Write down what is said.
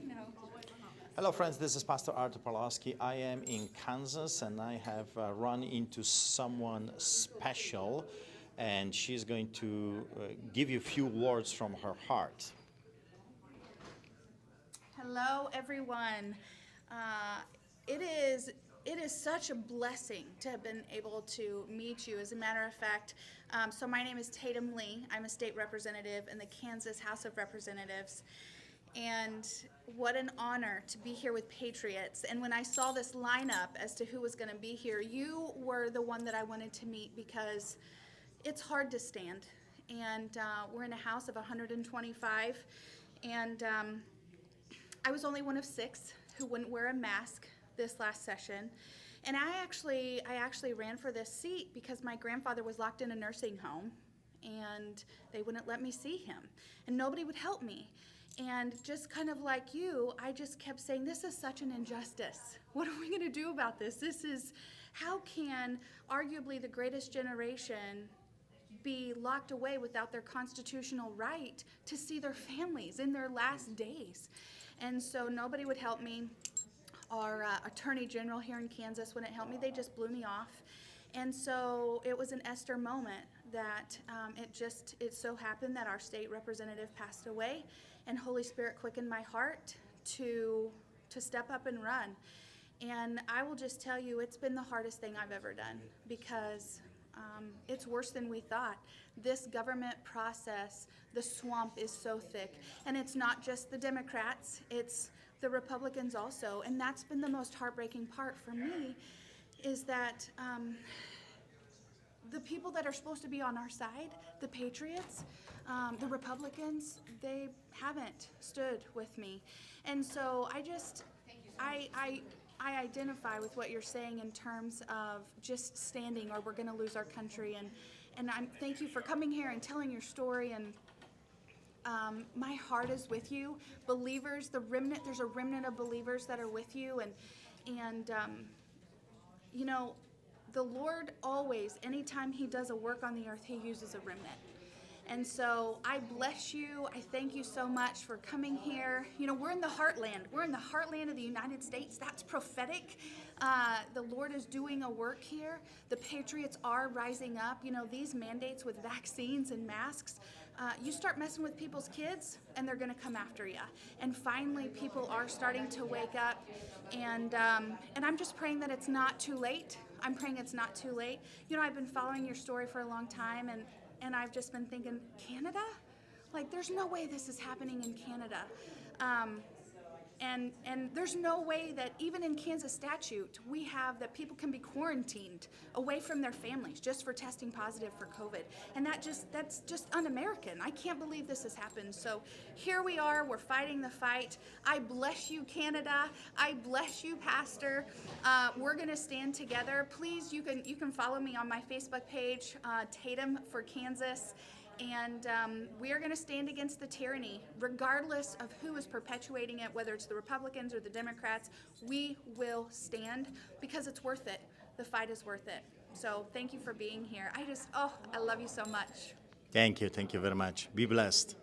No. Hello, friends. This is Pastor Artur Pawlowski. I am in Kansas, and I have run into someone special, and she's going to give you a few words from her heart. Hello, everyone. It is such a blessing to have been able to meet you. As a matter of fact, so my name is Tatum Lee. I'm a state representative in the Kansas House of Representatives. And what an honor to be here with Patriots. And when I saw this lineup as to who was going to be here, you were the one that I wanted to meet because it's hard to stand. And we're in a house of 125. And I was only one of 6 who wouldn't wear a mask this last session. And I actually ran for this seat because my grandfather was locked in a nursing home and they wouldn't let me see him. And nobody would help me. And just kind of like you, I just kept saying, this is such an injustice. What are we going to do about this? How can arguably the greatest generation be locked away without their constitutional right to see their families in their last days? And so nobody would help me. Our attorney general here in Kansas wouldn't help me. They just blew me off. And so it was an Esther moment that it so happened that our state representative passed away, and Holy Spirit quickened my heart to step up and run. And I will just tell you, it's been the hardest thing I've ever done because it's worse than we thought. This government process, the swamp is so thick. And it's not just the Democrats, it's the Republicans also. And that's been the most heartbreaking part for me, is that the people that are supposed to be on our side, the Patriots, the Republicans, they haven't stood with me. And so I identify with what you're saying in terms of just standing or we're going to lose our country. And thank you for coming here and telling your story. And my heart is with you. Believers, there's a remnant of believers that are with you. And you know, the Lord always, anytime he does a work on the earth, he uses a remnant. And so I bless you. I thank you so much for coming here. You know, we're in the heartland. We're in the heartland of the United States. That's prophetic. The Lord is doing a work here. The Patriots are rising up. You know, these mandates with vaccines and masks, you start messing with people's kids and they're going to come after you. And finally, people are starting to wake up. And I'm just praying that it's not too late. I'm praying it's not too late. You know, I've been following your story for a long time, and I've just been thinking, Canada? Like, there's no way this is happening in Canada. And there's no way that even in Kansas statute, we have that people can be quarantined away from their families just for testing positive for COVID. And that's just un-American. I can't believe this has happened. So here we are, we're fighting the fight. I bless you, Canada. I bless you, Pastor. We're gonna stand together. Please, you can follow me on my Facebook page, Tatum for Kansas. And we are going to stand against the tyranny, regardless of who is perpetuating it, whether it's the Republicans or the Democrats. We will stand because it's worth it. The fight is worth it. So thank you for being here. I love you so much. Thank you. Thank you very much. Be blessed.